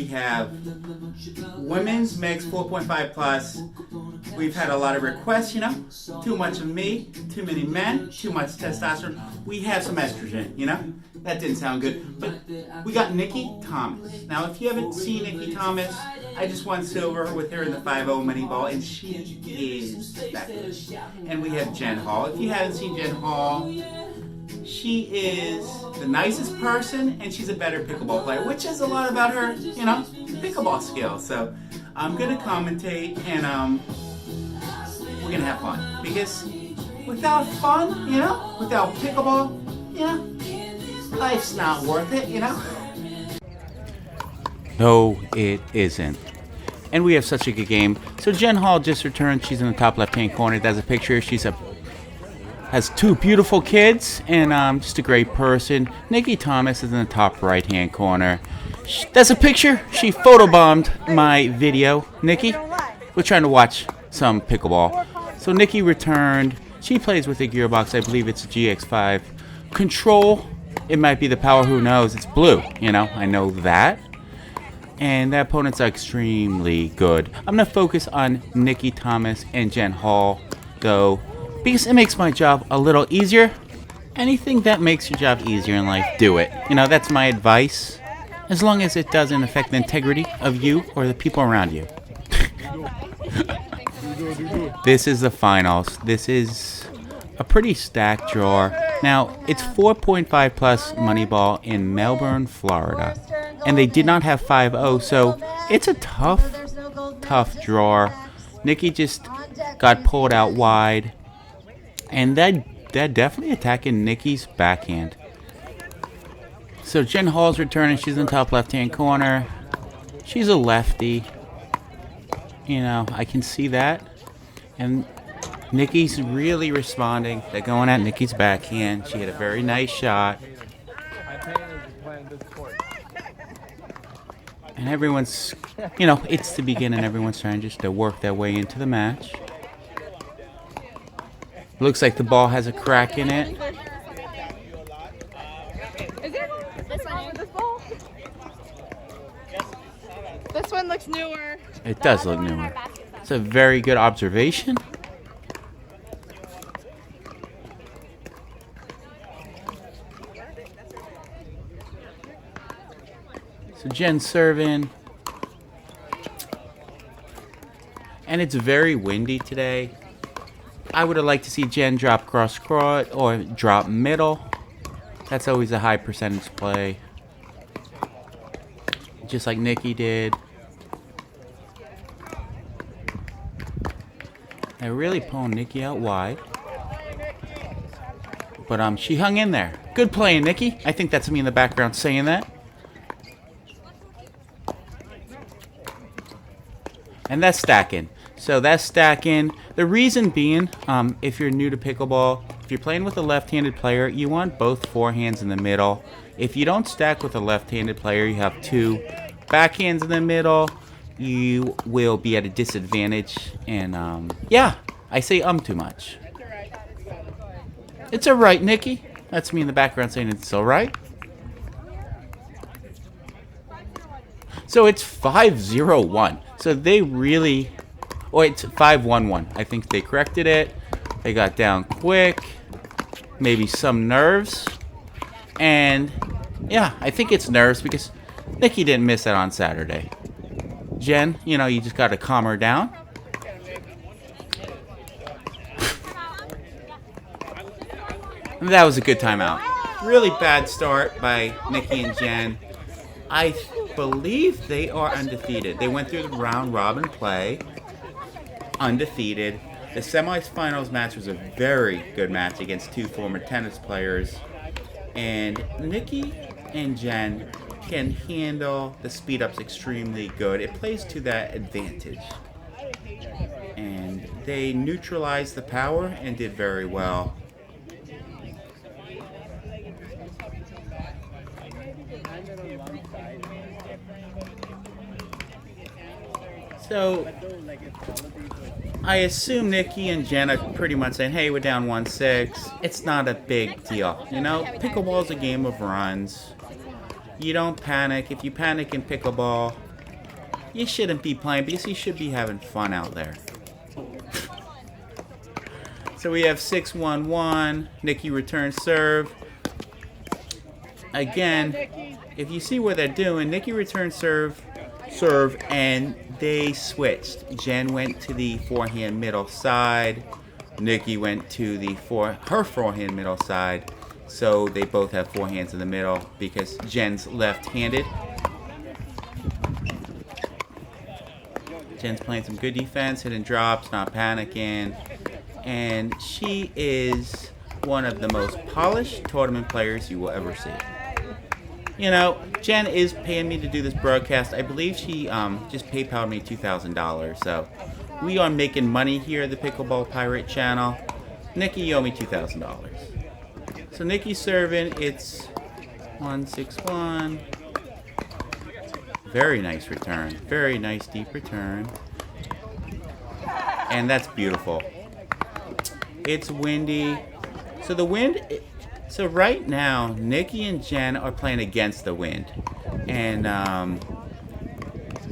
have women's mix 4.5 plus. We've had a lot of requests, you know, too much of me, too many men, too much testosterone. We have some estrogen, you know. That didn't sound good, but we got Nikki Thomas. Now, if you haven't seen Nikki Thomas, I just won silver with her in the 5-0 mini ball, and she is that good. And we have Jenn Hall. If you haven't seen Jenn Hall, she is the nicest person, and she's a better pickleball player, which is a lot about her, you know, pickleball skills. So I'm gonna commentate, and we're gonna have fun, because without fun, you know, without pickleball, yeah, life's not worth it, you know. No, it isn't. And we have such a good game. So Jenn Hall just returned. She's in the top left-hand corner. That's a picture. Has two beautiful kids, and just a great person. Nikki Thomas is in the top right-hand corner. That's a picture. She photobombed my video. Nikki, we're trying to watch some pickleball. So Nikki returned. She plays with a gearbox. I believe it's a GX5. Control, it might be the power. Who knows? It's blue. You know, I know that. And the opponents are extremely good. I'm going to focus on Nikki Thomas and Jenn Hall, though, because it makes my job a little easier. Anything that makes your job easier in life, do it. You know, that's my advice. As long as it doesn't affect the integrity of you or the people around you. This is the finals. This is a pretty stacked draw. Now, it's 4.5 plus money ball in Melbourne, Florida. And they did not have 5-0, so it's a tough draw. Nikki just got pulled out wide. And they're definitely attacking Nikki's backhand. So Jenn Hall's returning. She's in the top left-hand corner. She's a lefty. You know, I can see that. And Nikki's really responding. They're going at Nikki's backhand. She had a very nice shot. And everyone's, you know, it's the beginning. Everyone's trying just to work their way into the match. Looks like the ball has a crack in it. Is there this one with this ball? This one looks newer. It does look newer. It's a very good observation. So Jen's serving. And it's very windy today. I would have liked to see Jenn drop cross court or drop middle. That's always a high percentage play. Just like Nikki did. They're really pulling Nikki out wide. But she hung in there. Good playing, Nikki. I think that's me in the background saying that. And that's stacking. So that's stacking. The reason being, if you're new to pickleball, if you're playing with a left-handed player, you want both forehands in the middle. If you don't stack with a left-handed player, you have two backhands in the middle, you will be at a disadvantage. And yeah, I say too much. It's alright, Nikki. That's me in the background saying it's alright. So it's 5-0-1. So they really... Oh, it's 5-1-1. I think they corrected it. They got down quick. Maybe some nerves. And, yeah, I think it's nerves because Nikki didn't miss that on Saturday. Jenn, you know, you just got to calm her down. And that was a good timeout. Really bad start by Nikki and Jenn. I believe they are undefeated. They went through the round robin play. Undefeated. The semifinals match was a very good match against two former tennis players. And Nikki and Jenn can handle the speed ups extremely good. It plays to that advantage. And they neutralized the power and did very well. So, I assume Nikki and Jenn are pretty much saying, hey, we're down 1-6. It's not a big deal. You know, pickleball is a game of runs. You don't panic. If you panic in pickleball, You shouldn't be playing because you should be having fun out there. So we have 6-1-1. Nikki returns serve. Again, if you see what they're doing, Nikki returns serve, and they switched. Jenn went to the forehand middle side. Nikki went to the her forehand middle side. So they both have forehands in the middle because Jenn's left-handed. Jenn's playing some good defense, hitting drops, not panicking. And she is one of the most polished tournament players you will ever see. You know, Jenn is paying me to do this broadcast. I believe she just PayPal'd me $2,000. So we are making money here at the Pickleball Pirate channel. Nikki, you owe me $2,000. So Nikki's serving. It's 1-6-1. Very nice return. Very nice deep return. And that's beautiful. It's windy. So the wind... So right now, Nikki and Jenn are playing against the wind. And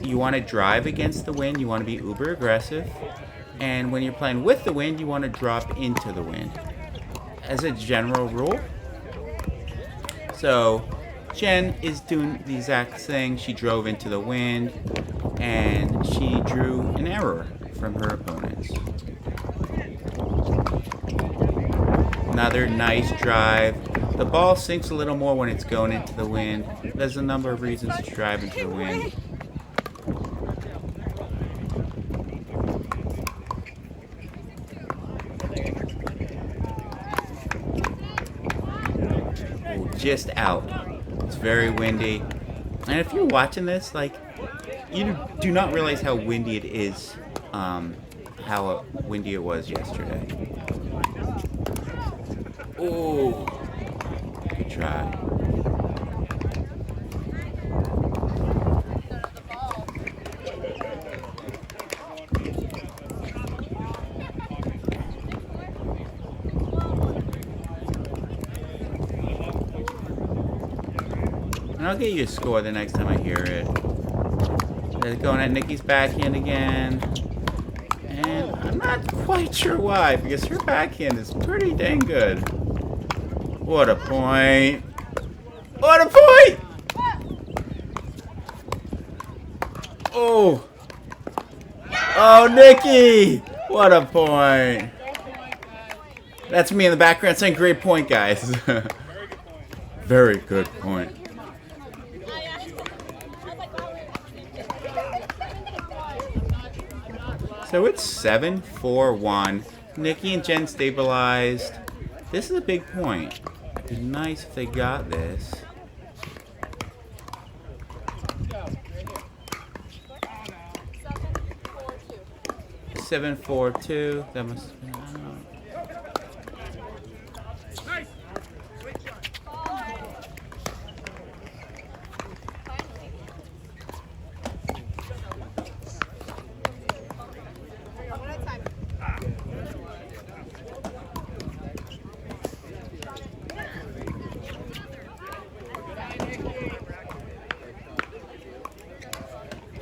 you want to drive against the wind. You want to be uber aggressive. And when you're playing with the wind, you want to drop into the wind. As a general rule. So Jenn is doing the exact thing. She drove into the wind. And she drew an error from her opponents. Another nice drive. The ball sinks a little more when it's going into the wind. There's a number of reasons to drive into the wind. Ooh, just out. It's very windy. And if you're watching this, like, you do not realize how windy it is, how windy it was yesterday. Oh, good try. And I'll get you a score the next time I hear it. They're going at Nikki's backhand again. And I'm not quite sure why, because her backhand is pretty dang good. What a point. What a point! Oh. Oh, Nikki! What a point. That's me in the background saying great point, guys. Very good point. So it's 7-4-1. Nikki and Jenn stabilized. This is a big point. It'd be nice if they got this. Seven, 4-2. That must have been out.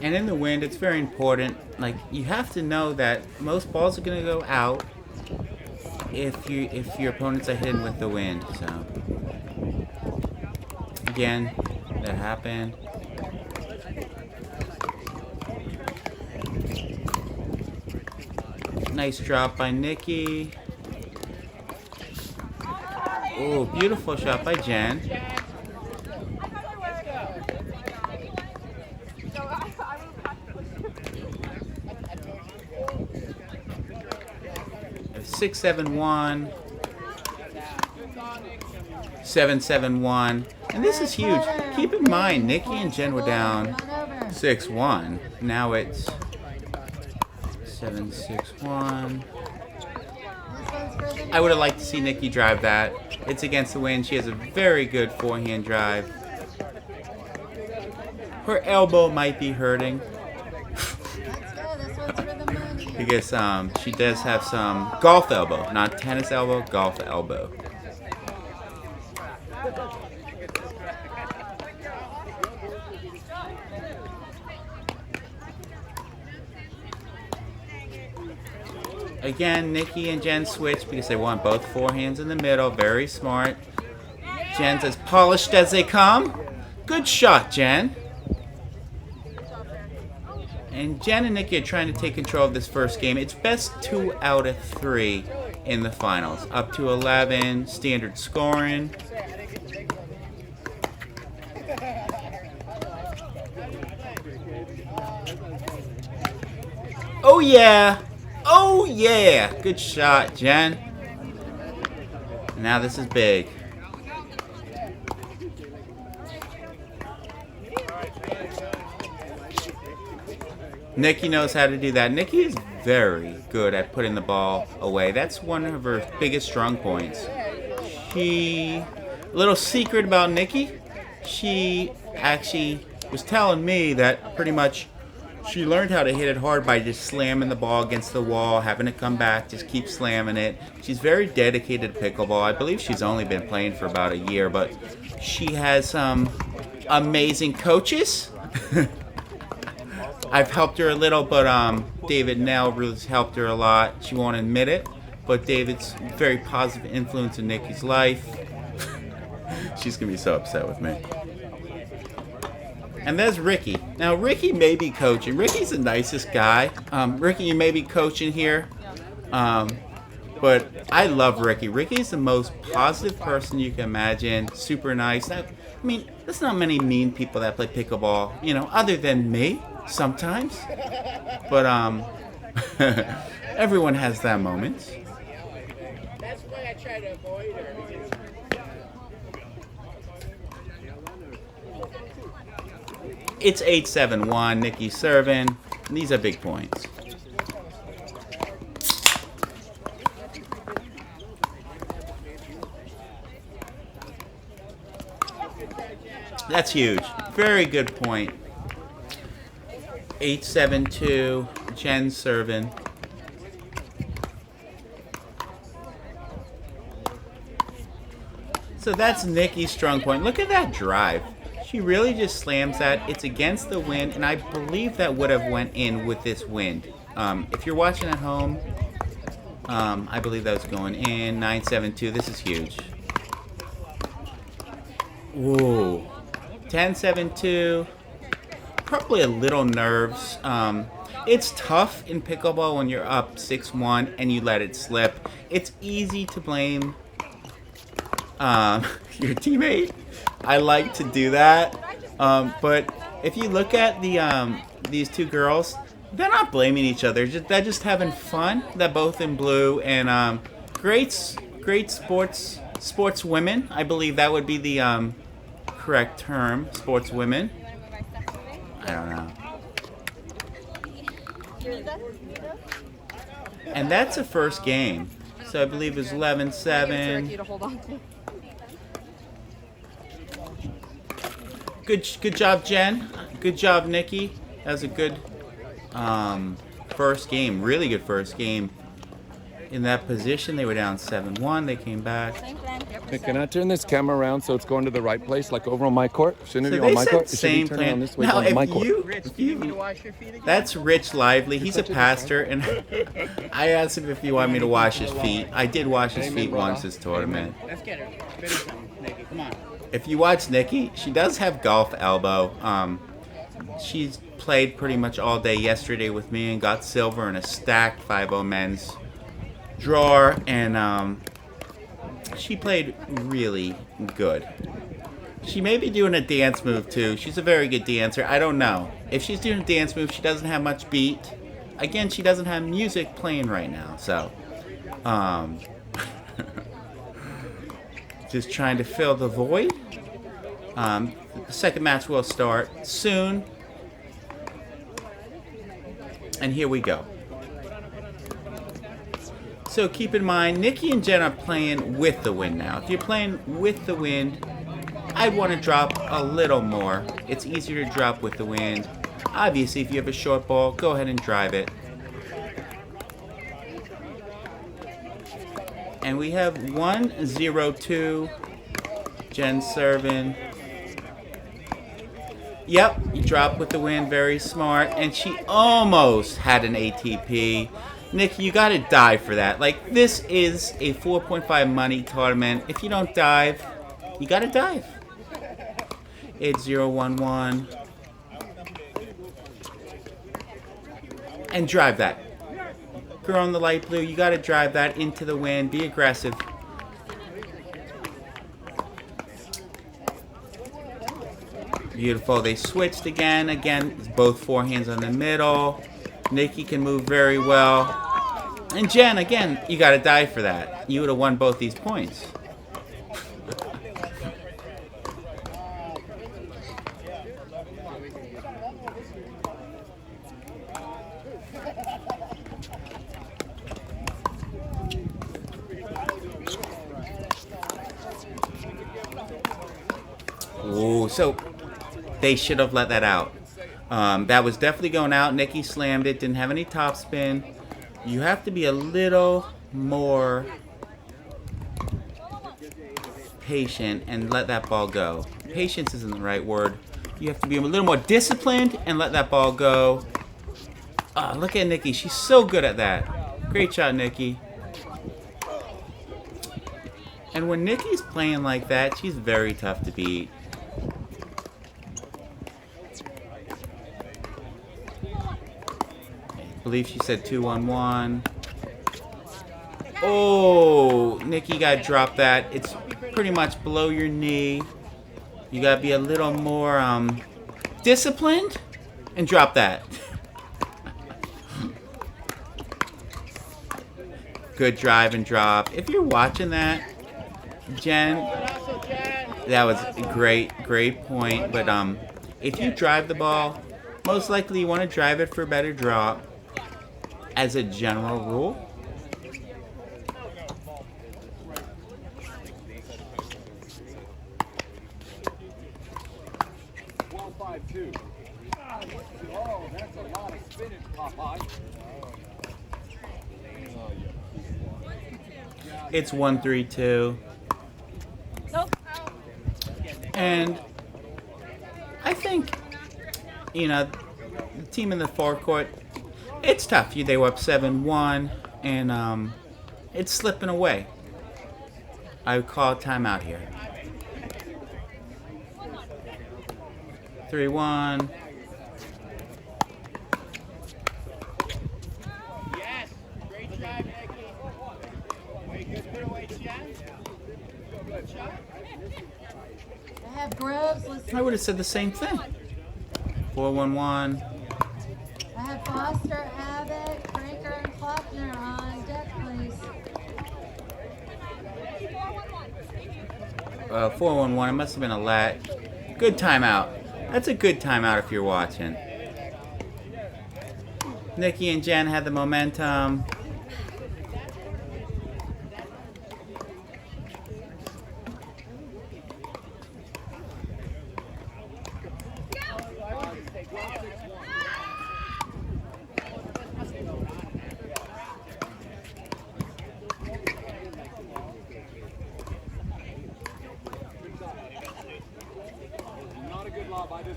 And in the wind, it's very important. Like, you have to know that most balls are gonna go out if your opponents are hitting with the wind. So again, that happened. Nice drop by Nikki. Oh, beautiful shot by Jenn. 6-7-1, 7-7-1, and this is huge. Keep in mind, Nikki and Jenn were down 6-1. Now it's 7-6-1. I would have liked to see Nikki drive that. It's against the wind. She has a very good forehand drive. Her elbow might be hurting. Because she does have some golf elbow, not tennis elbow, golf elbow. Again, Nikki and Jenn switch because they want both forehands in the middle. Very smart. Jenn's as polished as they come. Good shot, Jenn. And Jenn and Nikki are trying to take control of this first game. It's best 2 out of 3 in the finals. Up to 11, standard scoring. Oh yeah! Oh yeah! Good shot, Jenn. Now this is big. Nikki knows how to do that. Nikki is very good at putting the ball away. That's one of her biggest strong points. A little secret about Nikki, she actually was telling me that pretty much she learned how to hit it hard by just slamming the ball against the wall, having it come back, just keep slamming it. She's very dedicated to pickleball. I believe she's only been playing for about a year, but she has some amazing coaches. I've helped her a little, but David Nell really helped her a lot. She won't admit it, but David's a very positive influence in Nikki's life. She's going to be so upset with me. And there's Ricky. Now, Ricky may be coaching. Ricky's the nicest guy. Ricky, you may be coaching here. But I love Ricky. Ricky's the most positive person you can imagine. Super nice. I mean, there's not many mean people that play pickleball, other than me. Sometimes, but everyone has that moment. That's why I try to avoid her. It's 8-7-1. Nikki serving. And these are big points. That's huge. Very good point. 8-7-2, Jenn serving. So that's Nikki's strong point. Look at that drive. She really just slams that. It's against the wind, and I believe that would have went in with this wind. If you're watching at home, I believe that was going in. 9-7-2. This is huge. Ooh. 10-7-2. Probably a little nerves. It's tough in pickleball when you're up 6-1 and you let it slip. It's easy to blame your teammate. I like to do that. But if you look at these two girls, they're not blaming each other. They're just having fun. They're both in blue and great sports women. I believe that would be the correct term, sports women. I don't know. And that's a first game. So I believe it's 11-7. Good job, Jenn. Good job, Nikki. That was a good first game. Really good first game. In that position, they were down 7-1. They came back. Hey, can I turn this camera around so it's going to the right place, like over on my court? Shouldn't it be on my court? It should be turning on this way on my court. That's Rich Lively. He's a pastor, and I asked him if he wanted me to wash his feet. I did wash his feet once this tournament. Let's get her. Finish something, Nikki. Come on. If you watch Nikki, she does have golf elbow. She's played pretty much all day yesterday with me and got silver in a stacked 5-0 men's drawer, and she played really good. She may be doing a dance move too. She's a very good dancer. I don't know. If she's doing a dance move, she doesn't have much beat. Again, she doesn't have music playing right now, so just trying to fill the void. The second match will start soon. And here we go. So keep in mind, Nikki and Jenn are playing with the wind now. If you're playing with the wind, I'd want to drop a little more. It's easier to drop with the wind. Obviously, if you have a short ball, go ahead and drive it. And we have 1-0-2. Jenn serving. Yep, you drop with the wind, very smart. And she almost had an ATP. Nikki, you gotta dive for that. Like, this is a 4.5 money tournament. If you don't dive, you gotta dive. It's 0-1-1. And drive that. Girl in the light blue, you gotta drive that into the wind. Be aggressive. Beautiful. They switched again. Again, both forehands on the middle. Nikki can move very well. And Jenn, again, you gotta dive for that. You would have won both these points. Ooh, so they should have let that out. That was definitely going out. Nikki slammed it, didn't have any topspin. You have to be a little more patient and let that ball go. Patience isn't the right word. You have to be a little more disciplined and let that ball go. Oh, look at Nikki. She's so good at that. Great shot, Nikki. And when Nikki's playing like that, she's very tough to beat. I believe she said 2-1-1. Oh, Nikki got to drop that. It's pretty much below your knee. You got to be a little more disciplined and drop that. Good drive and drop. If you're watching that, Jenn, that was a great point. But if you drive the ball, most likely you want to drive it for a better drop. As a general rule. It's 1-3-2. And I think, you know, the team in the forecourt, it's tough. They were up 7-1, and it's slipping away. I would call a timeout here. 3-1. Yes, great drive, Nikki. Wait, good put away, Jenn. Good shot. I have Groves. I would have said the same thing. 4-1-1. I have Foster, Abbott, Brinker, and Klockner on deck, please. 4-1-1. It must have been a lat. Good timeout. That's a good timeout if you're watching. Nikki and Jenn had the momentum.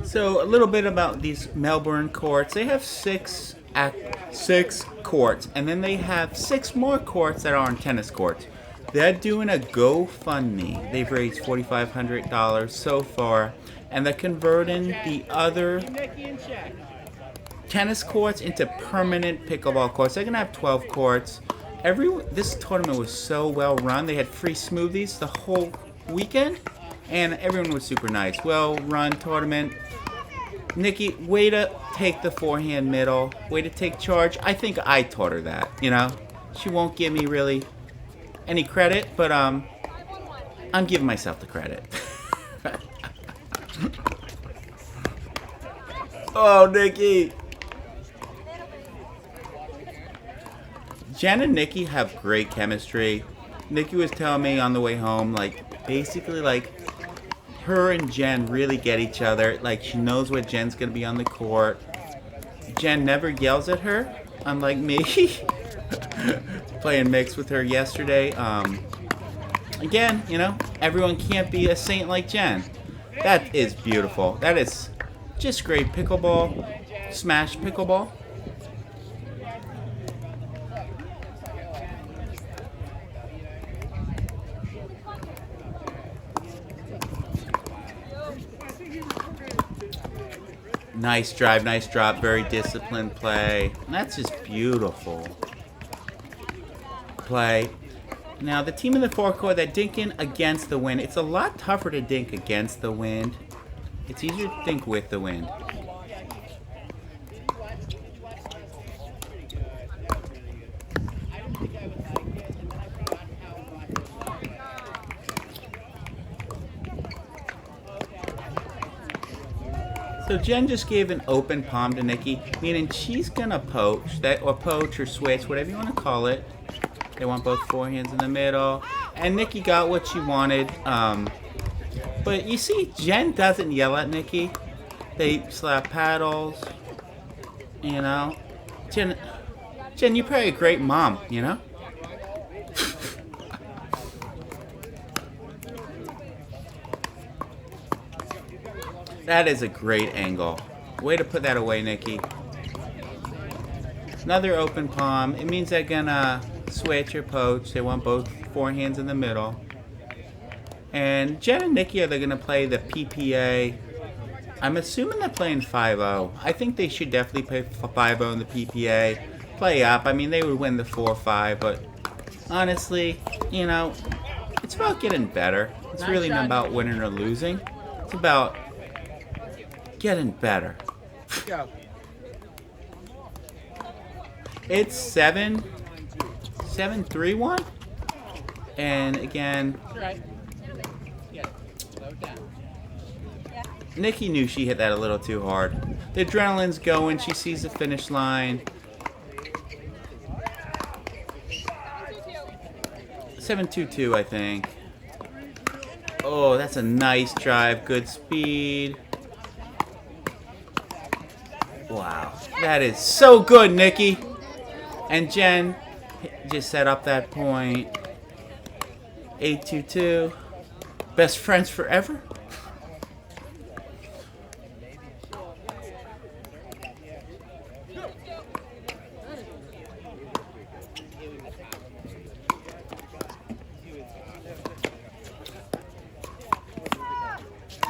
So a little bit about these Melbourne courts. They have six courts, and then they have 6 more courts that are on tennis courts. They're doing a GoFundMe. They've raised $4,500 so far, and they're converting the other tennis courts into permanent pickleball courts. They're gonna have 12 courts. This tournament was so well run. They had free smoothies the whole weekend, and everyone was super nice. Well run tournament. Nikki, way to take the forehand middle. Way to take charge. I think I taught her that, you know. She won't give me really any credit, but I'm giving myself the credit. Oh, Nikki. Jenn and Nikki have great chemistry. Nikki was telling me on the way home, like, basically, like, her and Jenn really get each other. Like, she knows what Jen's gonna be on the court. Jenn never yells at her, unlike me. Playing mixed with her yesterday. Again, you know, everyone can't be a saint like Jenn. That is beautiful. That is just great pickleball. Smash pickleball. Nice drive, nice drop, very disciplined play. And that's just beautiful play. Now, the team in the forecourt, they're dinking against the wind. It's a lot tougher to dink against the wind. It's easier to dink with the wind. So Jenn just gave an open palm to Nikki, meaning she's gonna poach that, or poach or switch, whatever you want to call it. They want both forehands in the middle, and Nikki got what she wanted. But you see, Jenn doesn't yell at Nikki. They slap paddles. You know, Jenn, you're probably a great mom. You know. That is a great angle. Way to put that away, Nikki. Another open palm. It means they're gonna switch or poach. They want both forehands in the middle. And Jenn and Nikki, they're gonna play the PPA. I'm assuming they're playing 5-0. I think they should definitely play 5-0 in the PPA. Play up. I mean, they would win the 4-5, but honestly, you know, it's about getting better. It's really not about winning or losing. It's about getting better. Go. It's 7-3-1, and again, Right. Yeah. Slow it down. Nikki knew she hit that a little too hard. The adrenaline's going. She sees the finish line. 7-2-2, I think. Oh, that's a nice drive. Good speed. Wow, that is so good, Nikki. And Jenn just set up that point. 8-2-2. Best friends forever.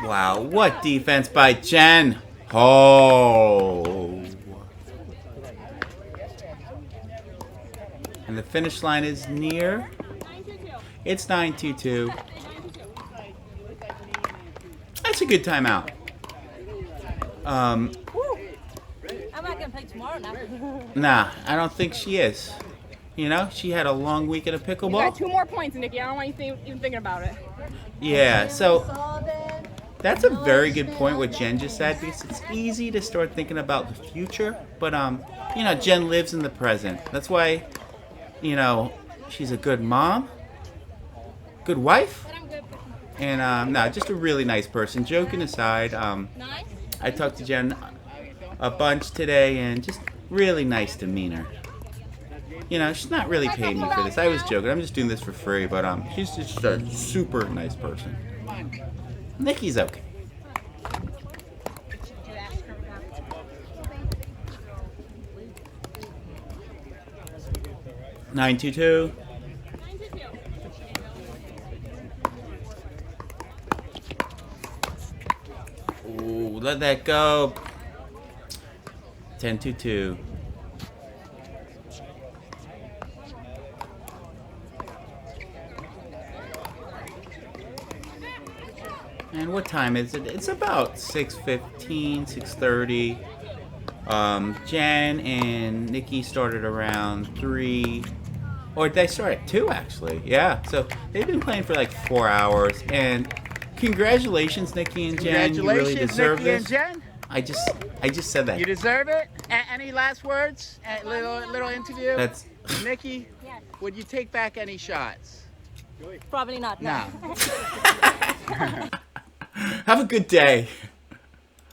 Wow, what defense by Jenn. Oh. And the finish line is near. It's 9-2-2. That's a good timeout. I'm not gonna play tomorrow now. Nah, I don't think she is. You know, she had a long weekend of You got pickleball. 2 more points, Nikki. I don't want you even thinking about it. Yeah, so Sullivan, that's a very good point what Jenn just said, because it's easy to start thinking about the future, but you know, Jenn lives in the present. That's why, you know, she's a good mom, good wife, and no, just a really nice person. Joking aside, I talked to Jenn a bunch today, and just really nice demeanor. You know, she's not really paying me for this. I was joking. I'm just doing this for free, but she's just a super nice person. Nikki's okay. Nine two two. Ooh, let that go. 10-2-2. And what time is it? It's about 6:15, 6:30. Jenn and Nikki started around 3. Or they start at 2, actually. Yeah, so they've been playing for like 4 hours. And congratulations, Nikki and Jenn. You really deserve Nikki this. and Jenn. I just said that. You deserve it. Any last words? A little interview. That's Nikki, Yes. would you take back any shots? Probably not. No. Have a good day.